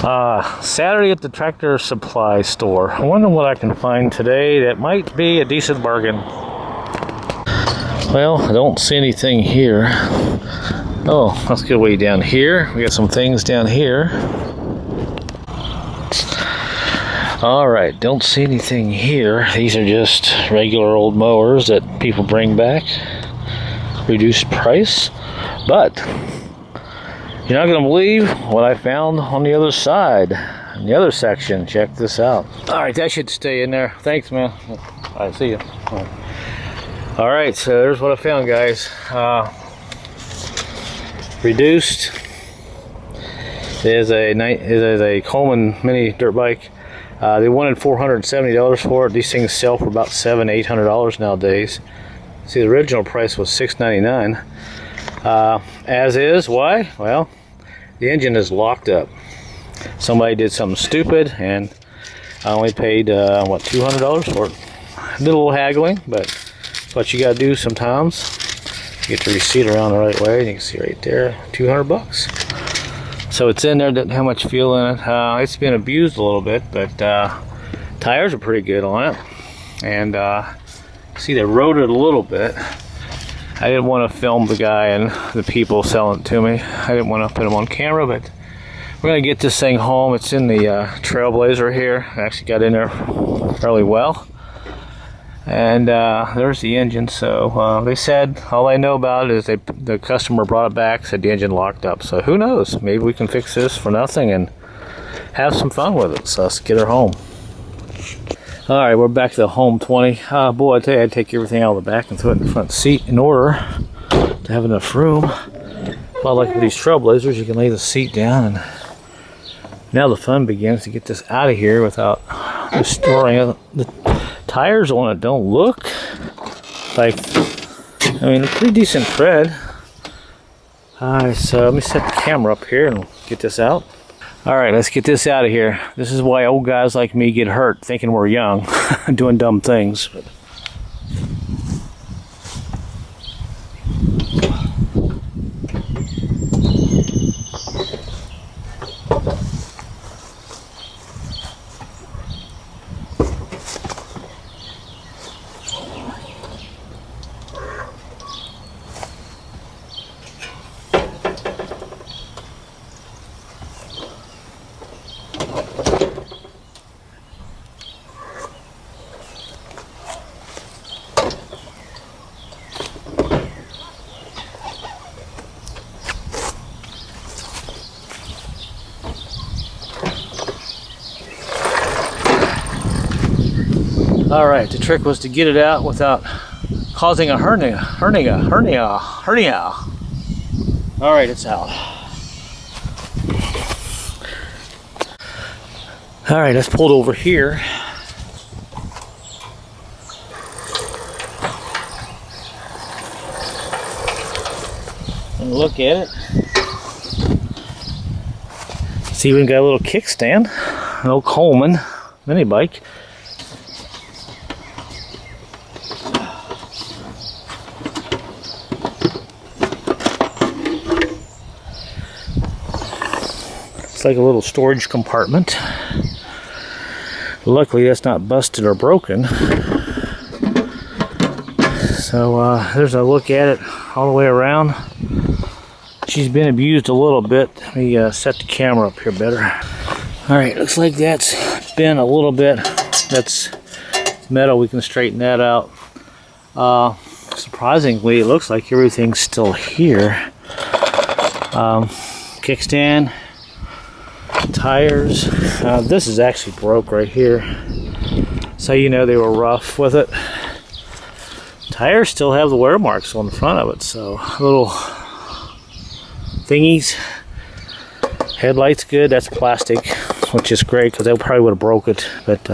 Saturday at the tractor supply store. I wonder what I can find today that might be a decent bargain. Well, I don't see anything here. Oh, let's get way down here. We got some things down here. Alright, don't see anything here. These are just regular old mowers that people bring back. Reduced price. But you're not going to believe what I found on the other side, in the other section. Check this out. Alright, that should stay in there. Thanks, man. I see you. Alright, so there's what I found, guys. Reduced is a Colman mini dirt bike. They wanted $470 for it. These things sell for about $700–800 nowadays. See, the original price was $699. As is, why? Well, the engine is locked up. Somebody did something stupid, and I only paid what, $200 for it. Did a little haggling, but that's what you gotta do sometimes. Get the receipt around the right way. You can see right there, $200. So it's in there. Doesn't have much fuel in it. It's been abused a little bit, but tires are pretty good on it. And see, they rode it a little bit. I didn't want to film the guy and the people selling it to me. I didn't want to put them on camera, but we're gonna get this thing home. It's in the Trailblazer here. I actually got in there fairly well. And there's the engine. So they said, all I know about it is the customer brought it back, said the engine locked up. So who knows, maybe we can fix this for nothing and have some fun with it. So let's get her home. All right, we're back to the home 20. Boy, I tell you, I'd take everything out of the back and throw it in the front seat in order to have enough room. Well, like with these Trailblazers, you can lay the seat down, and now the fun begins to get this out of here without destroying it. The tires on it don't look like, I mean, a pretty decent tread. Alright, so let me set the camera up here and get this out. Alright, let's get this out of here. This is why old guys like me get hurt thinking we're young, doing dumb things. Alright, the trick was to get it out without causing a hernia. Alright, it's out. Alright, let's pull it over here. And look at it. See, we got a little kickstand, an old Colman mini bike. It's like a little storage compartment. Luckily, that's not busted or broken. So there's a look at it all the way around. She's been abused a little bit. Let me set the camera up here better. Alright, looks like that's been a little bit. That's metal. We can straighten that out. Surprisingly, it looks like everything's still here. Kickstand, tires. This is actually broke right here, so you know they were rough with it. Tires still have the wear marks on the front of it, so little thingies. Headlights good. That's plastic, which is great because they probably would have broke it. But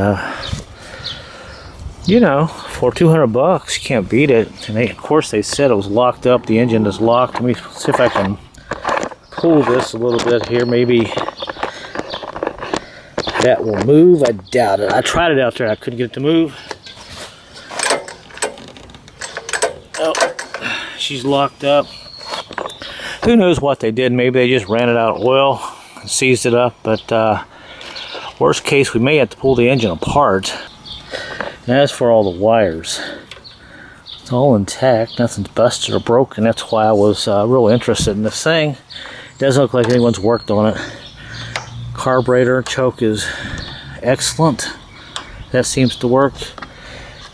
you know, for $200, you can't beat it. And of course, they said it was locked up. The engine is locked. Let me see if I can pull this a little bit here. Maybe that will move. I doubt it. I tried it out there. I couldn't get it to move. Oh, she's locked up. Who knows what they did? Maybe they just ran it out of oil. seized it up, but worst case, we may have to pull the engine apart. And as for all the wires, it's all intact, nothing's busted or broken. That's why I was real interested in this thing. It doesn't look like anyone's worked on it. Carburetor choke is excellent. That seems to work.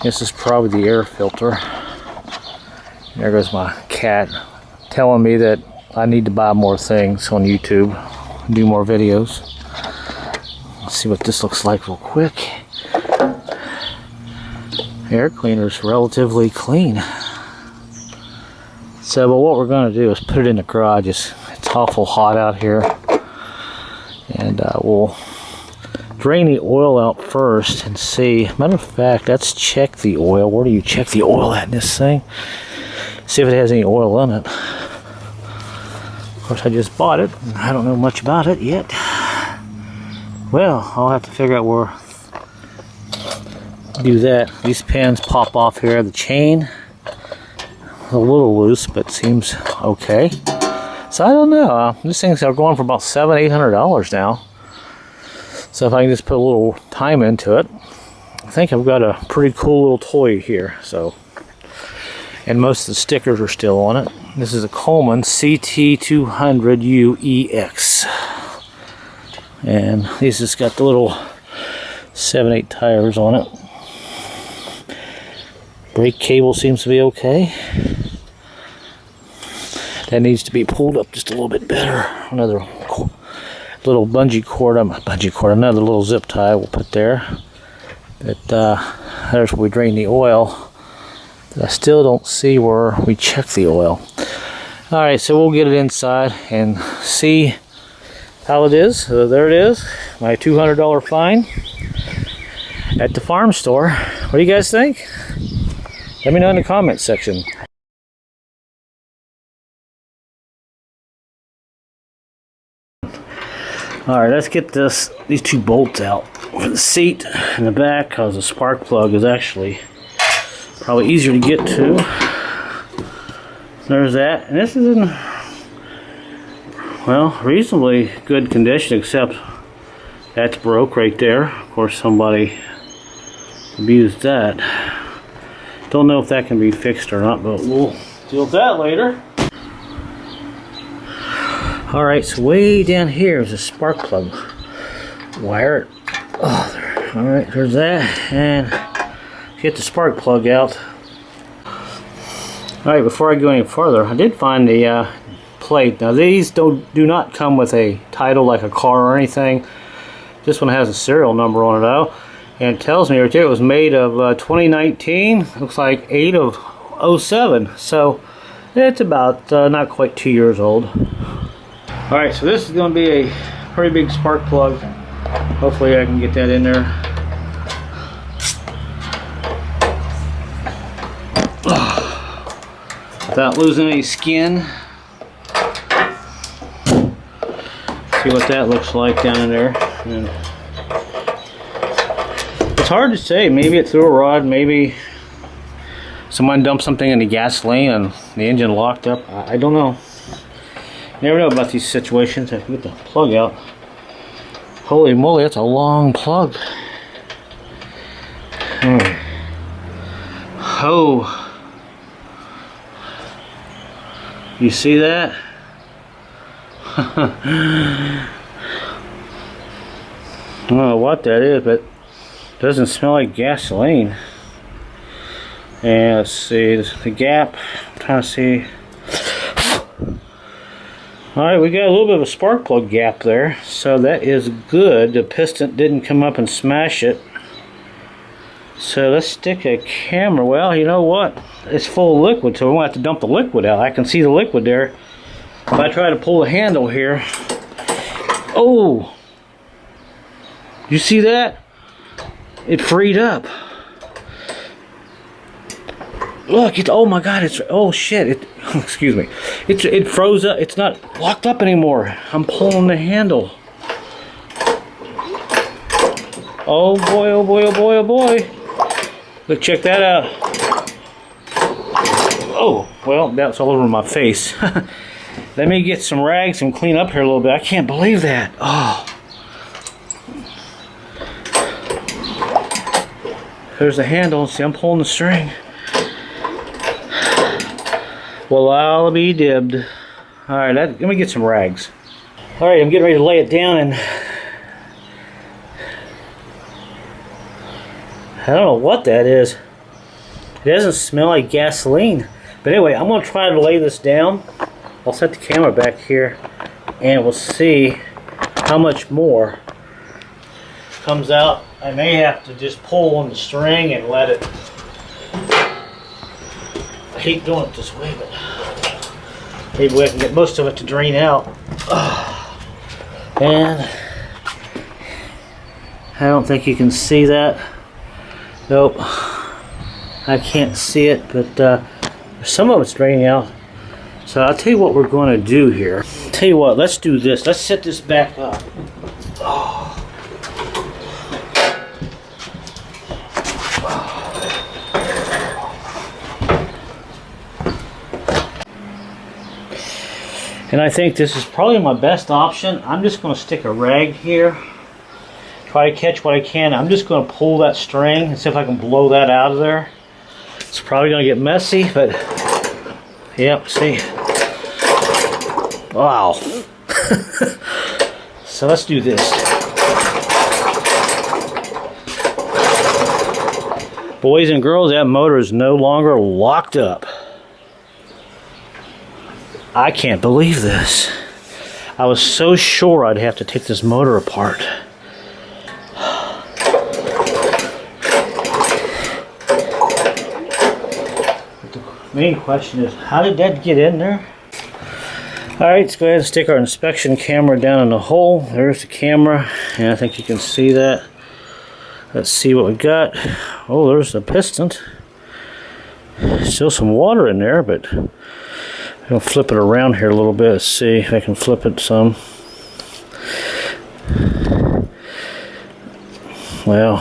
This is probably the air filter. There goes my cat telling me that I need to buy more things on YouTube, do more videos. Let's see what this looks like real quick. Air cleaner's relatively clean. So, but what we're going to do is put it in the garage. It's awful hot out here. And we'll drain the oil out first and see. Matter of fact, let's check the oil. Where do you check the oil at in this thing? See if it has any oil in it. Of course, I just bought it. I don't know much about it yet. Well, I'll have to figure out where to do that. These pins pop off here. The chain a little loose, but seems okay. So I don't know. These things are going for about $700–800 now. So if I can just put a little time into it, I think I've got a pretty cool little toy here. So. And most of the stickers are still on it. This is a Colman CT200UEX. And these just got the little 7/8 tires on it. Brake cable seems to be okay. That needs to be pulled up just a little bit better. Another little bungee cord, another little zip tie we'll put there. But there's where we drain the oil. I still don't see where we check the oil. Alright, so we'll get it inside and see how it is. So there it is, my $200 fine at the farm store. What do you guys think? Let me know in the comments section. Alright, let's get these two bolts out for the seat and the back, because the spark plug is actually probably easier to get to. There's that, and this is in, well, reasonably good condition, except that's broke right there. Of course, somebody abused that. Don't know if that can be fixed or not, but we'll deal with that later. Alright, so way down here is a spark plug. Wire it. Oh, there. Alright, there's that, and get the spark plug out. Alright, before I go any further, I did find the plate. Now these do not come with a title like a car or anything. This one has a serial number on it though. And it tells me right there it was made of 2019. Looks like 8 of 07. So it's about not quite 2 years old. Alright, so this is going to be a pretty big spark plug. Hopefully I can get that in there. Without losing any skin. See what that looks like down in there. And it's hard to say. Maybe it threw a rod. Maybe someone dumped something in the gasoline and the engine locked up. I don't know. Never know about these situations. I can get the plug out. Holy moly, that's a long plug. Oh. You see that? I don't know what that is, but it doesn't smell like gasoline. And let's see, the gap, I'm trying to see. Alright, we got a little bit of a spark plug gap there, so that is good. The piston didn't come up and smash it. So let's stick a camera. Well, you know what? It's full of liquid, so we won't have to dump the liquid out. I can see the liquid there. If I try to pull the handle here. Oh! You see that? It freed up. Look, it's, oh my god, it's, oh shit, it, excuse me. It froze up, it's not locked up anymore. I'm pulling the handle. Oh boy, oh boy, oh boy, oh boy. Look, check that out. Oh, well, that's all over my face. Let me get some rags and clean up here a little bit. I can't believe that. Oh. There's the handle. See, I'm pulling the string. Well, I'll be dibbed. Alright, let me get some rags. Alright, I'm getting ready to lay it down, and I don't know what that is. It doesn't smell like gasoline. But anyway, I'm going to try to lay this down. I'll set the camera back here, and we'll see how much more comes out. I may have to just pull on the string and let it. I hate doing it this way, but maybe I can get most of it to drain out. And I don't think you can see that. Nope, I can't see it, but some of it's draining out. So I'll tell you what we're going to do here. Tell you what, let's do this. Let's set this back up. And I think this is probably my best option. I'm just going to stick a rag here. Try to catch what I can. I'm just going to pull that string and see if I can blow that out of there. It's probably going to get messy, but yep, see. Wow. So let's do this. Boys and girls, that motor is no longer locked up. I can't believe this. I was so sure I'd have to take this motor apart. The main question is, how did that get in there? Alright, let's go ahead and stick our inspection camera down in the hole. There's the camera, and I think you can see that. Let's see what we got. Oh, there's the piston. Still some water in there, but I'm going to flip it around here a little bit. Let's see if I can flip it some. Well,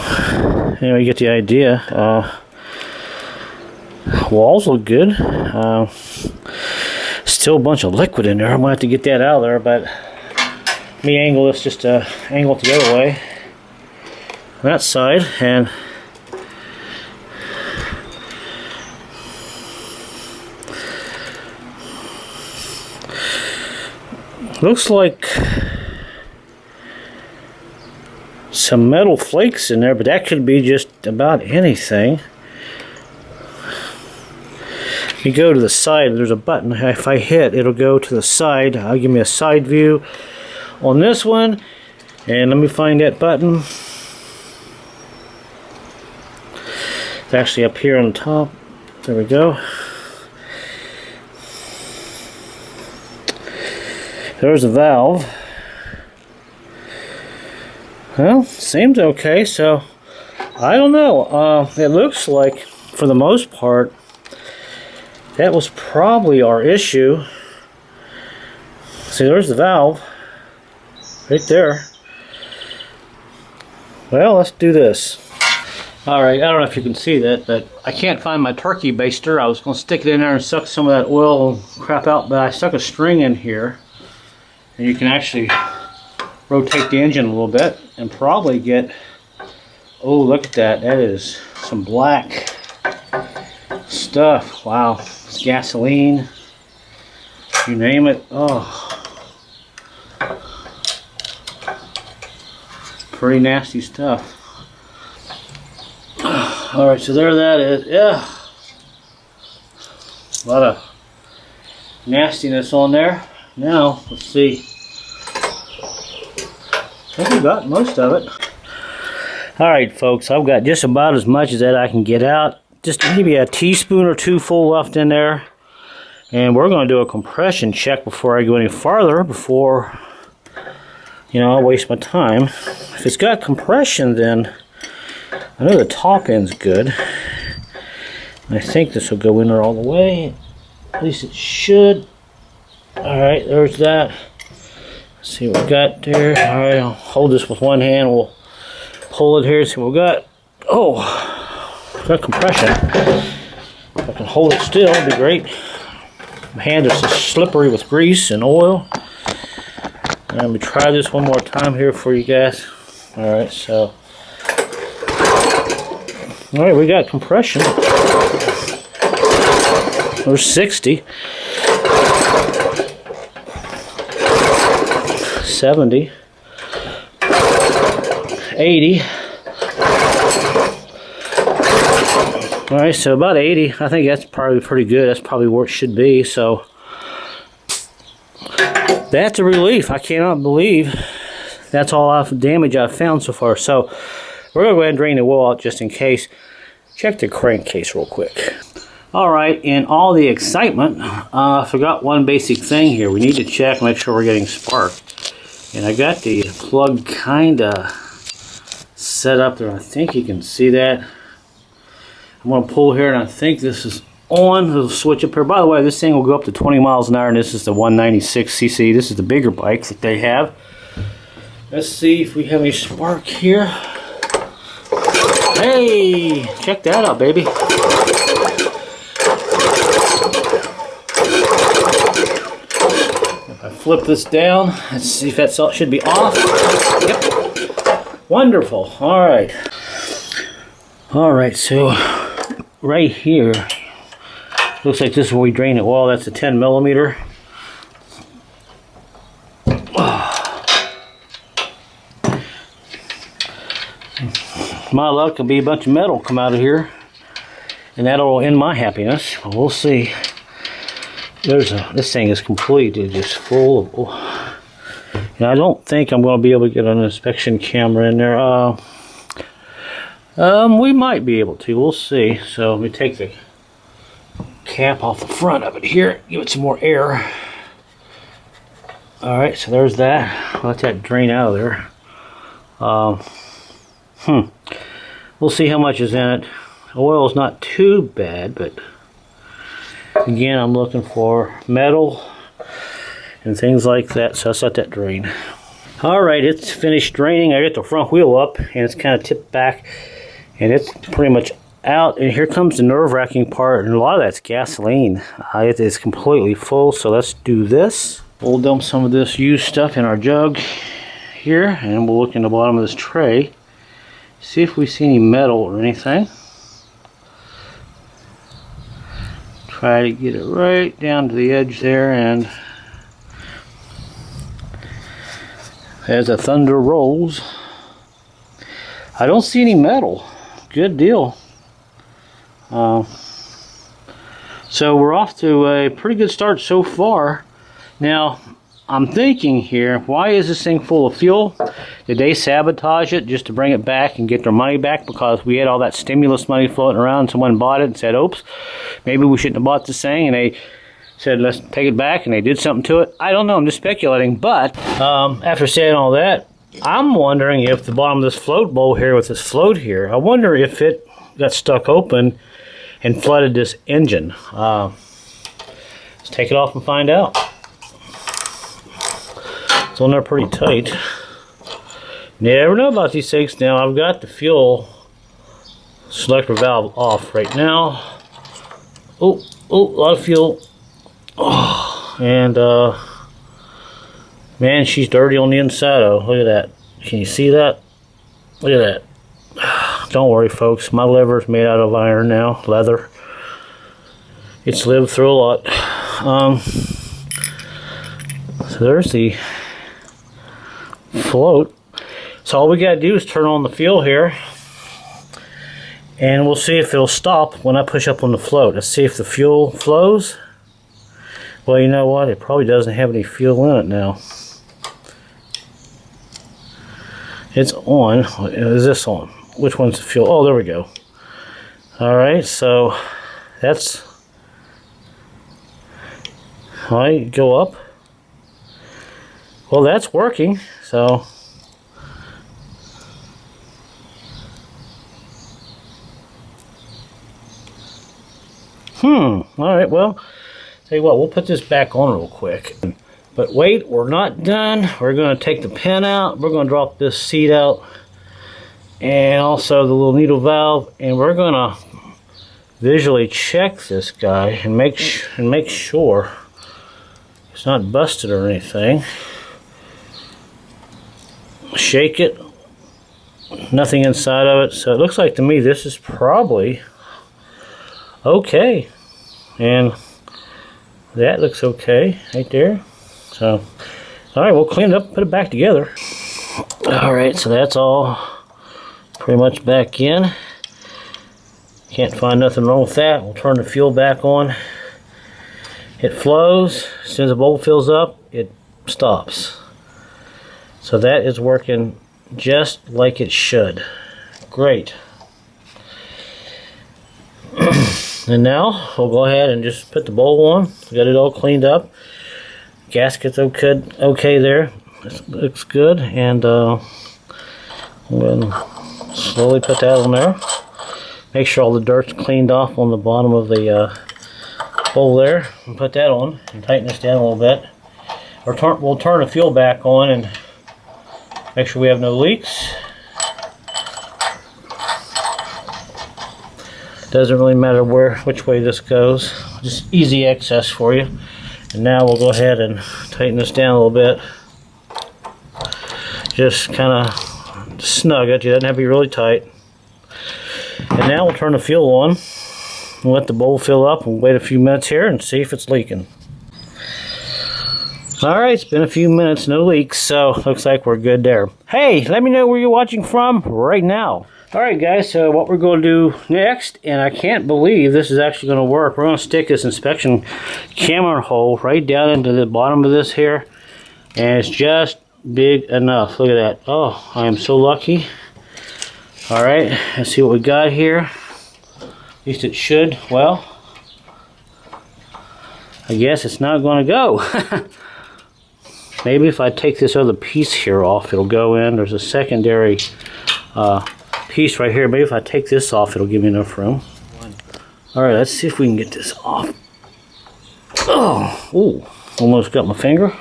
anyway, you get the idea. Walls look good. Still a bunch of liquid in there. I'm going to have to get that out of there, but let me angle this just to angle it the other way. That side, and looks like some metal flakes in there, but that could be just about anything. You go to the side, there's a button. If I hit, it'll go to the side. I'll give me a side view on this one, and let me find that button. It's actually up here on the top. There we go. There's a valve. Well, seems okay, so I don't know. It looks like, for the most part, that was probably our issue. See, there's the valve. Right there. Well, let's do this. Alright, I don't know if you can see that, but I can't find my turkey baster. I was going to stick it in there and suck some of that oil crap out, but I stuck a string in here. And you can actually rotate the engine a little bit and probably get... Oh, look at that. That is some black stuff. Wow. It's gasoline. You name it. Oh. Pretty nasty stuff. Alright, so there that is. Yeah. A lot of nastiness on there. Now, let's see. I think we got most of it. Alright, folks, I've got just about as much as that I can get out. Just maybe a teaspoon or two full left in there. And we're going to do a compression check before I go any farther, before, you know, I waste my time. If it's got compression, then I know the top end's good. I think this will go in there all the way. At least it should. Alright, there's that. Let's see what we got there. Alright, I'll hold this with one hand. We'll pull it here, see what we got. Oh, got compression. If I can hold it still, it'd be great. My hands are so slippery with grease and oil. And let me try this one more time here for you guys. Alright, so. Alright, we got compression. There's 60. 70. 80. Alright, so about 80. I think that's probably pretty good. That's probably where it should be. So that's a relief. I cannot believe that's all the damage I've found so far. So we're going to go ahead and drain the oil out just in case. Check the crankcase real quick. Alright, in all the excitement, I forgot one basic thing here. We need to check, make sure we're getting spark. And I got the plug kinda set up there. I think you can see that. I'm going to pull here and I think this is on. It'll switch up here. By the way, this thing will go up to 20 miles an hour and this is the 196cc. This is the bigger bike that they have. Let's see if we have any spark here. Hey, check that out, baby. If I flip this down, let's see if that should be off. Yep. Wonderful. All right. All right, so right here, looks like this is where we drain the oil. That's a 10 millimeter. My luck will be a bunch of metal come out of here, and that'll end my happiness. We'll see. This thing is completely just full of oil. And I don't think I'm going to be able to get an inspection camera in there. We might be able to. We'll see. So let me take the cap off the front of it here. Give it some more air. Alright, so there's that. Let that drain out of there. We'll see how much is in it. Oil is not too bad, but again, I'm looking for metal and things like that, so let's let that drain. Alright, it's finished draining. I got the front wheel up and it's kind of tipped back and it's pretty much out. And here comes the nerve-wracking part, and a lot of that's gasoline. It is completely full, so let's do this. We'll dump some of this used stuff in our jug here, and we'll look in the bottom of this tray. See if we see any metal or anything. Try to get it right down to the edge there, and as the thunder rolls, I don't see any metal. Good deal. So we're off to a pretty good start so far. Now, I'm thinking here, why is this thing full of fuel? Did they sabotage it just to bring it back and get their money back because we had all that stimulus money floating around and someone bought it and said, oops, maybe we shouldn't have bought this thing, and they said, let's take it back, and they did something to it? I don't know, I'm just speculating, but after saying all that, I'm wondering if the bottom of this float bowl here with this float here, I wonder if it got stuck open and flooded this engine. Let's take it off and find out. It's on there pretty tight. Never know about these things. Now I've got the fuel selector valve off right now. Oh, a lot of fuel. Oh, and man, she's dirty on the inside. Oh, look at that. Can you see that? Look at that. Don't worry, folks. My liver's made out of iron now, leather. It's lived through a lot. So there's the float. So all we gotta do is turn on the fuel here, and we'll see if it'll stop when I push up on the float. Let's see if the fuel flows. Well, you know what? It probably doesn't have any fuel in it now. It's on. Is this on? Which one's the fuel? Oh, there we go. Alright, so that's... Alright, go up. Well, that's working, so... Alright, well, tell you what, we'll put this back on real quick. But wait, we're not done. We're going to take the pin out. We're going to drop this seat out. And also the little needle valve. And we're going to visually check this guy and make sure It's not busted or anything. Shake it. Nothing inside of it. So it looks like to me this is probably okay. And that looks okay right there. So, alright, we'll clean it up and put it back together. Alright, so that's all pretty much back in. Can't find nothing wrong with that. We'll turn the fuel back on. It flows. As soon as the bowl fills up, it stops. So that is working just like it should. Great. And now we'll go ahead and just put the bowl on. Got it all cleaned up. Gasket's okay there. This looks good. And I'm going to slowly put that on there. Make sure all the dirt's cleaned off on the bottom of the bowl there. And put that on and tighten this down a little bit. We'll turn the fuel back on and make sure we have no leaks. Doesn't really matter which way this goes. Just easy access for you. And now we'll go ahead and tighten this down a little bit. Just kind of snug it. It doesn't have to be really tight. And now we'll turn the fuel on and let the bowl fill up. We'll wait a few minutes here and see if it's leaking. Alright, it's been a few minutes, no leaks, so looks like we're good there. Hey, let me know where you're watching from right now. Alright guys, so what we're going to do next, and I can't believe this is actually going to work. We're going to stick this inspection camera hole right down into the bottom of this here. And it's just big enough. Look at that. Oh, I am so lucky. Alright, let's see what we got here. At least it should. Well, I guess it's not going to go. Maybe if I take this other piece here off, it'll go in. There's a secondary piece right here. Maybe if I take this off, it'll give me enough room. Alright, let's see if we can get this off. Oh, ooh, almost got my finger.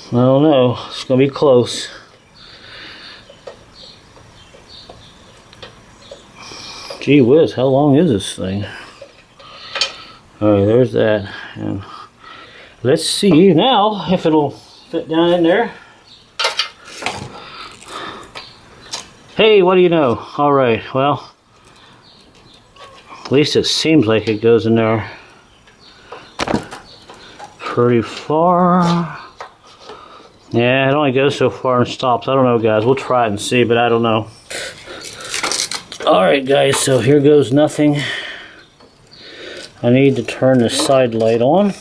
I don't know. It's going to be close. Gee whiz, how long is this thing? Alright, there's that. And let's see now if it'll fit down in there. Hey, what do you know? Alright, well, at least it seems like it goes in there pretty far. Yeah, it only goes so far and stops. I don't know, guys. We'll try it and see, but I don't know. Alright, guys, so here goes nothing. I need to turn the side light on.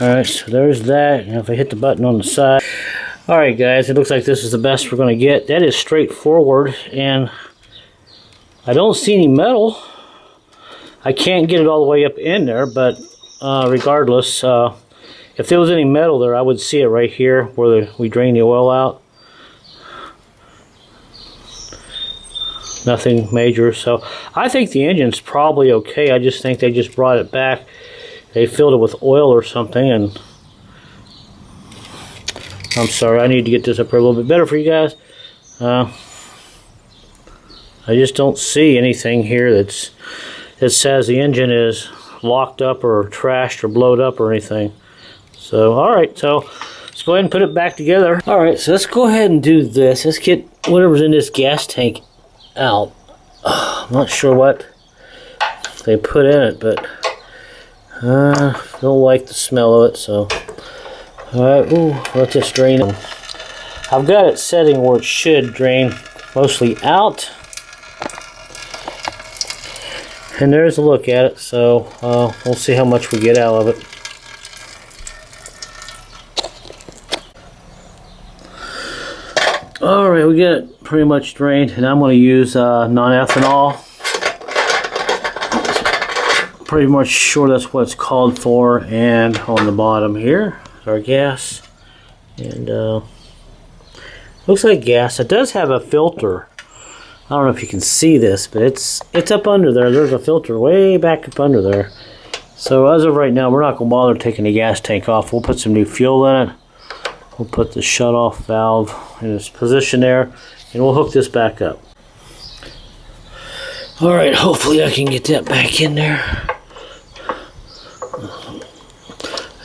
Alright, so there's that. And if I hit the button on the side. Alright, guys, it looks like this is the best we're going to get. That is straightforward, and I don't see any metal. I can't get it all the way up in there, but regardless, if there was any metal there, I would see it right here where we drain the oil out. Nothing major, so I think the engine's probably okay. I just think they just brought it back. They filled it with oil or something, and I'm sorry, I need to get this up here a little bit better for you guys. I just don't see anything here that says the engine is locked up or trashed or blowed up or anything. So, alright, so let's go ahead and put it back together. Alright, so let's go ahead and do this. Let's get whatever's in this gas tank out. I'm not sure what they put in it, but don't like the smell of it, so alright, let this drain. I've got it setting where it should drain mostly out. And there's a look at it, so we'll see how much we get out of it. Alright, we get it pretty much drained, and I'm going to use non-ethanol. Pretty much sure that's what it's called for. And on the bottom here is our gas. And looks like gas. It does have a filter. I don't know if you can see this, but it's up under there. There's a filter way back up under there. So as of right now, we're not going to bother taking the gas tank off. We'll put some new fuel in it. We'll put the shut-off valve in its position there, and we'll hook this back up. Alright, hopefully I can get that back in there.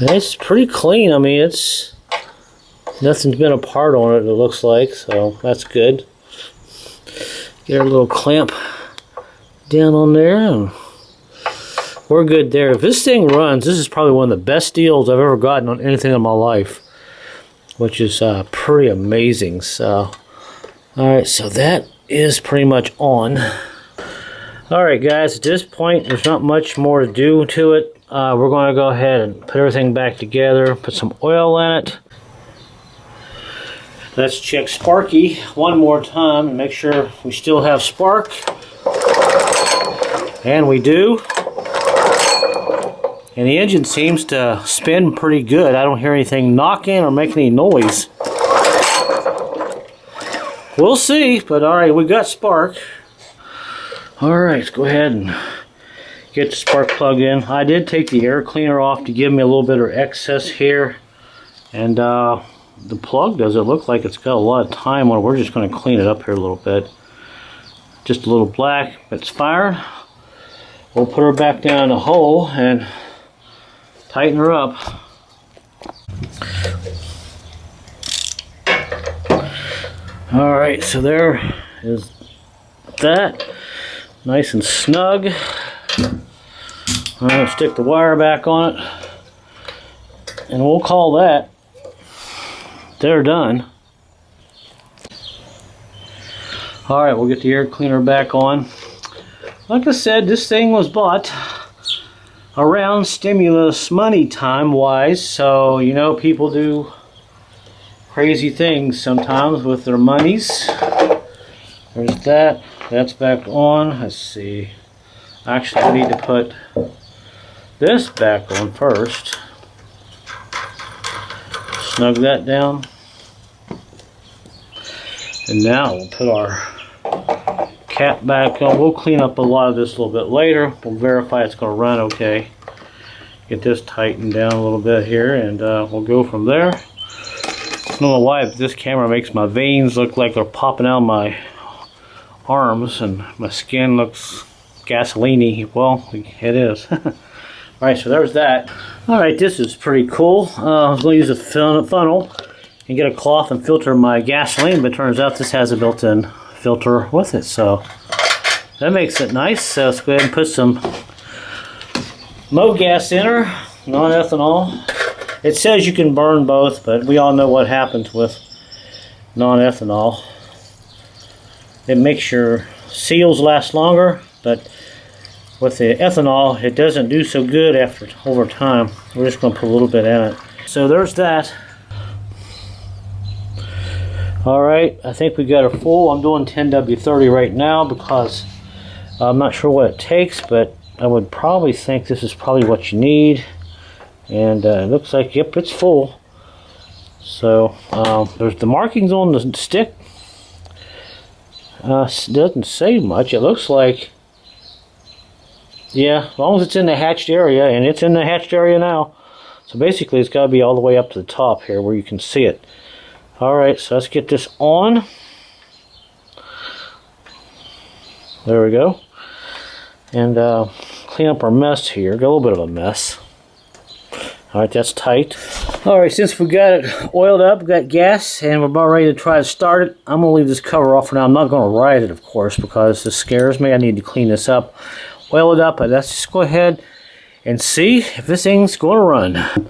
And it's pretty clean. I mean, it's nothing's been apart on it, it looks like, so that's good. Get our little clamp down on there, and we're good there. If this thing runs, this is probably one of the best deals I've ever gotten on anything in my life, which is pretty amazing. So, alright, so that is pretty much on. Alright guys, at this point there's not much more to do to it. We're going to go ahead and put everything back together, put some oil in it. Let's check Sparky one more time and make sure we still have spark. And we do. And the engine seems to spin pretty good. I don't hear anything knocking or making any noise. We'll see, but alright, we got spark. Alright, let's go ahead and get the spark plug in. I did take the air cleaner off to give me a little bit of excess here. And the plug doesn't look like it's got a lot of time on it. We're just going to clean it up here a little bit. Just a little black. It's fired. We'll put her back down in the hole and tighten her up. Alright, so there is that. Nice and snug. I'm going to stick the wire back on it. And we'll call that. They're done. Alright, we'll get the air cleaner back on. Like I said, this thing was bought around stimulus money time wise, so you know people do crazy things sometimes with their monies. There's that. That's back on. Let's see. Actually, I need to put this back on first. Snug that down. And now we'll put our cap back on. We'll clean up a lot of this a little bit later. We'll verify it's going to run okay. Get this tightened down a little bit here, and we'll go from there. I don't know why, but this camera makes my veins look like they're popping out of my arms, and my skin looks gasoline-y. Well, it is. Alright, so there's that. Alright, this is pretty cool. I was going to use a funnel and get a cloth and filter my gasoline, but it turns out this has a built-in filter with it, so that makes it nice. So let's go ahead and put some gas in her, non-ethanol. It says you can burn both, but we all know what happens with non-ethanol. It makes your seals last longer, but with the ethanol, it doesn't do so good over time. We're just going to put a little bit in it. So there's that. Alright, I think we got a full. I'm doing 10W30 right now because I'm not sure what it takes, but I would probably think this is probably what you need. And it looks like, yep, it's full. So there's the markings on the stick. Doesn't say much. It looks like, yeah, as long as it's in the hatched area, and it's in the hatched area now. So basically it's got to be all the way up to the top here where you can see it. Alright, so let's get this on. There we go. And clean up our mess here. Got a little bit of a mess. Alright, that's tight. Alright, since we got it oiled up, we got gas, and we're about ready to try to start it, I'm going to leave this cover off for now. I'm not going to ride it, of course, because this scares me. I need to clean this up. Oil it up, but let's just go ahead and see if this thing's going to run.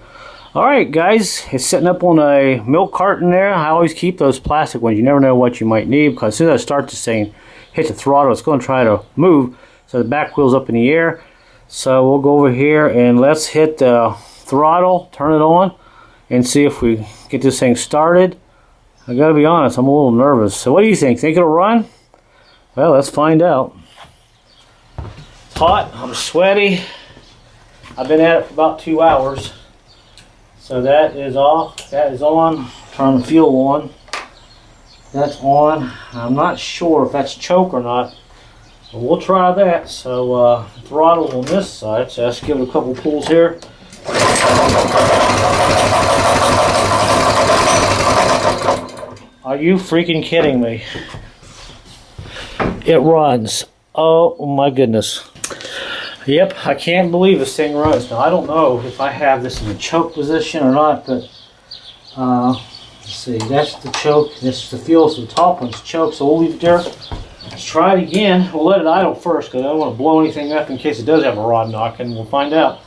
Alright guys, it's sitting up on a milk carton there. I always keep those plastic ones. You never know what you might need, because as soon as I start this thing, hit the throttle, it's going to try to move. So the back wheel's up in the air. So we'll go over here and let's hit the throttle, turn it on, and see if we get this thing started. I gotta be honest, I'm a little nervous. So what do you think? Think it'll run? Well, let's find out. It's hot, I'm sweaty. I've been at it for about 2 hours. So that is off, that is on. Turn the fuel on. That's on. I'm not sure if that's choke or not. But we'll try that. So throttle's on this side, so let's give it a couple pulls here. Are you freaking kidding me? It runs. Oh my goodness. Yep, I can't believe this thing runs. Now I don't know if I have this in the choke position or not, but let's see, that's the choke, this is the fuel, so the top one's choke, so we'll leave it there. Let's try it again. We'll let it idle first because I don't want to blow anything up in case it does have a rod knock, and we'll find out.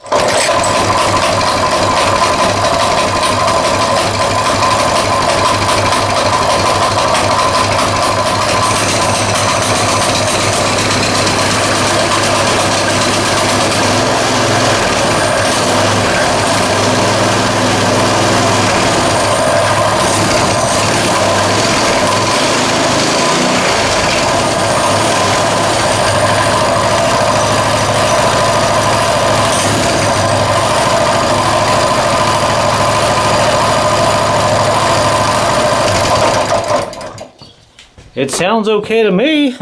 It sounds okay to me.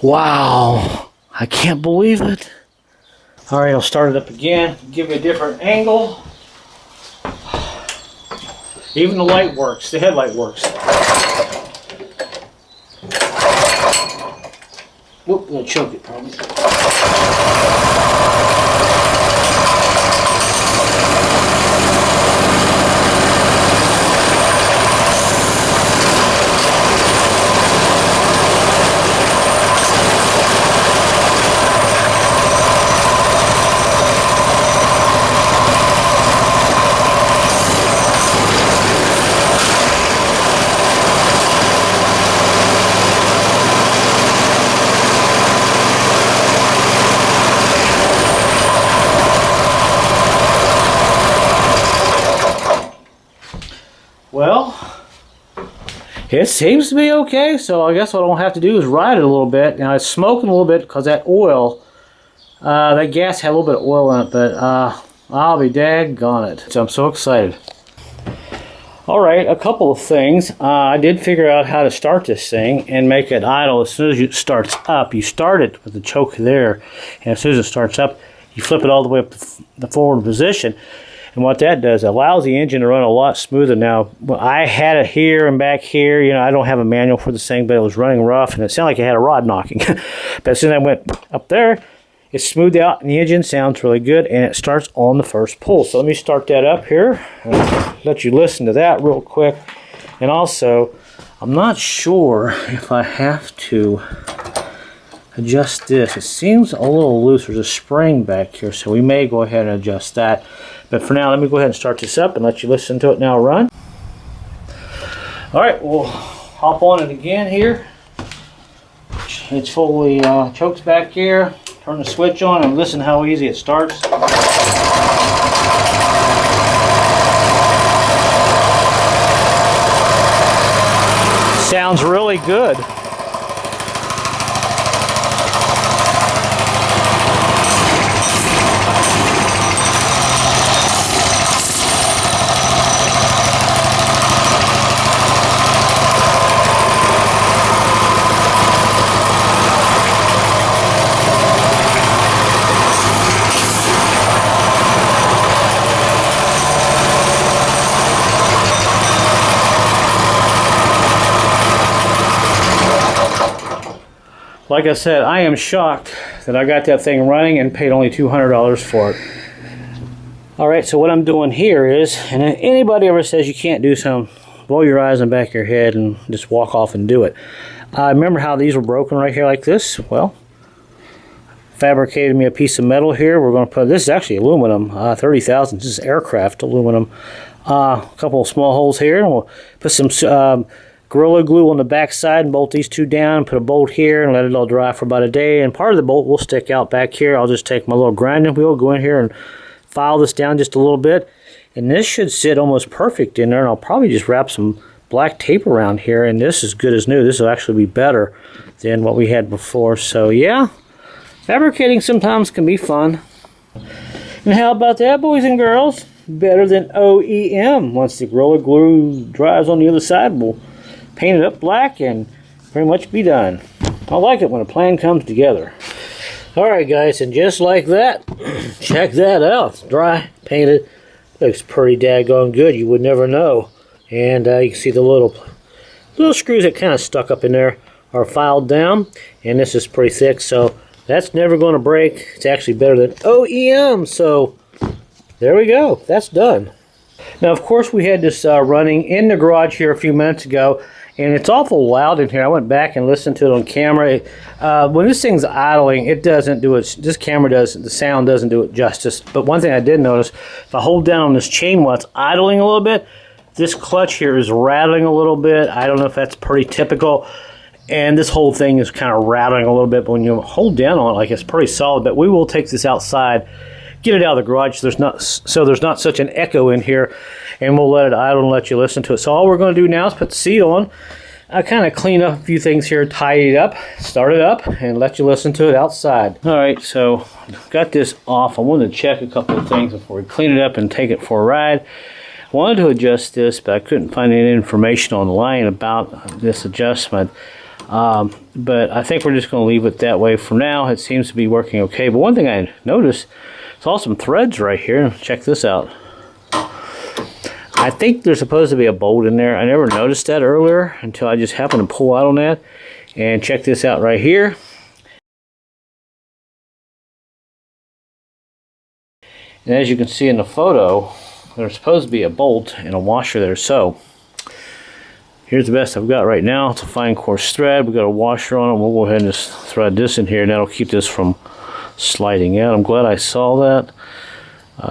Wow, I can't believe it. All right, I'll start it up again, give you a different angle. Even the light works, the headlight works. Whoop, I'm gonna choke it probably. Well, it seems to be okay, so I guess what I don't have to do is ride it a little bit. Now it's smoking a little bit because that oil, that gas had a little bit of oil in it, but I'll be daggone it. So I'm so excited. Alright, a couple of things. I did figure out how to start this thing and make it idle as soon as it starts up. You start it with the choke there, and as soon as it starts up, you flip it all the way up to the forward position. And what that does, it allows the engine to run a lot smoother. Now, I had it here and back here. You know, I don't have a manual for this thing, but it was running rough, and it sounded like it had a rod knocking. But as soon as I went up there, it smoothed out, and the engine sounds really good, and it starts on the first pull. So let me start that up here, and let you listen to that real quick. And also, I'm not sure if I have to adjust this. It seems a little loose. There's a spring back here, so we may go ahead and adjust that. But for now, let me go ahead and start this up and let you listen to it now run. All right, we'll hop on it again here. It's fully choked back here. Turn the switch on and listen how easy it starts. Sounds really good. Like I said, I am shocked that I got that thing running and paid only $200 for it. Alright, so what I'm doing here is, and if anybody ever says you can't do something, roll your eyes in the back of your head and just walk off and do it. Remember how these were broken right here like this? Well, fabricated me a piece of metal here. We're going to put, this is actually aluminum, 30,000, this is aircraft aluminum. A couple of small holes here, and we'll put some Gorilla Glue on the back side and bolt these two down, put a bolt here and let it all dry for about a day, and part of the bolt will stick out back here. I'll just take my little grinding wheel, go in here and file this down just a little bit, and this should sit almost perfect in there, and I'll probably just wrap some black tape around here, and this is good as new. This will actually be better than what we had before. So yeah, fabricating sometimes can be fun. And how about that, boys and girls? Better than OEM. Once the Gorilla Glue dries on the other side, we'll paint it up black and pretty much be done. I like it when a plan comes together. Alright guys, and just like that, check that out. It's dry, painted, looks pretty daggone good. You would never know. And you can see the little screws that kind of stuck up in there are filed down, and this is pretty thick, so That's never going to break. It's actually better than OEM. So there we go. That's done. Now, of course, we had this running in the garage here a few minutes ago, and it's awful loud in here. I went back and listened to it on camera. When this thing's idling, it doesn't do it. This camera does, the sound doesn't do it justice. But one thing I did notice, if I hold down on this chain while it's idling a little bit, this clutch here is rattling a little bit. I don't know if that's pretty typical. And this whole thing is kind of rattling a little bit, but when you hold down on it, like, it's pretty solid. But we will take this outside, get it out of the garage so there's not such an echo in here, and we'll let it idle and let you listen to it. So all we're going to do now is put the seat on. I kind of clean up a few things here, tidy it up, start it up, and let you listen to it outside. All right, so got this off. I wanted to check a couple of things before we clean it up and take it for a ride. I wanted to adjust this, but I couldn't find any information online about this adjustment. But I think we're just going to leave it that way for now. It seems to be working okay. But one thing I noticed, saw some threads right here. Check this out. I think there's supposed to be a bolt in there. I never noticed that earlier until I just happened to pull out on that. And check this out right here. And as you can see in the photo, there's supposed to be a bolt and a washer there. So here's the best I've got right now. It's a fine coarse thread. We've got a washer on it. We'll go ahead and just thread this in here, and that'll keep this from sliding out. I'm glad I saw that.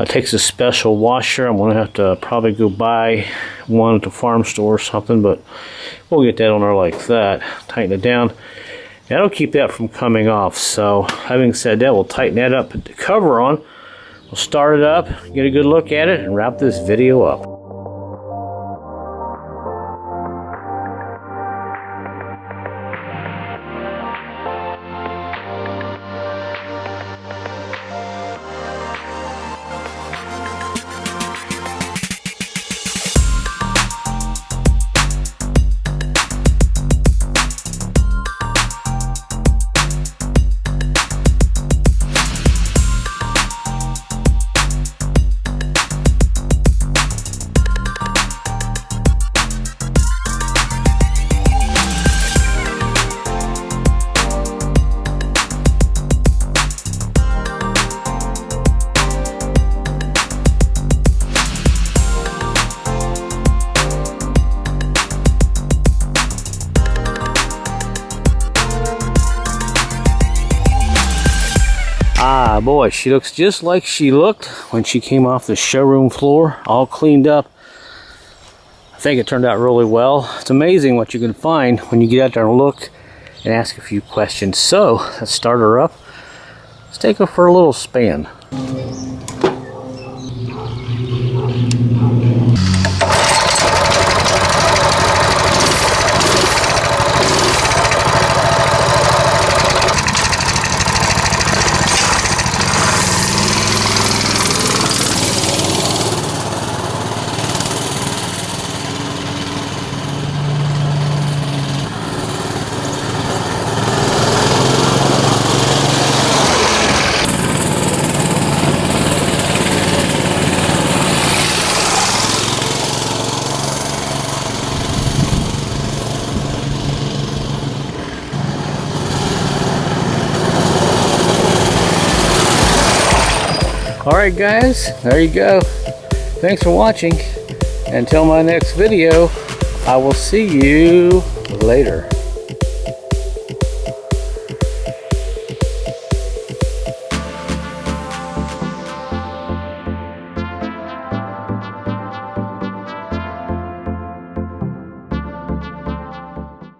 It takes a special washer. I'm going to have to probably go buy one at the farm store or something, but we'll get that on there like that. Tighten it down. That'll keep that from coming off. So having said that, we'll tighten that up, put the cover on. We'll start it up, get a good look at it, and wrap this video up. Ah, boy, she looks just like she looked when she came off the showroom floor, all cleaned up. I think it turned out really well. It's amazing what you can find when you get out there and look and ask a few questions. So, let's start her up. Let's take her for a little spin. Alright guys, there you go. Thanks for watching. Until my next video, I will see you later.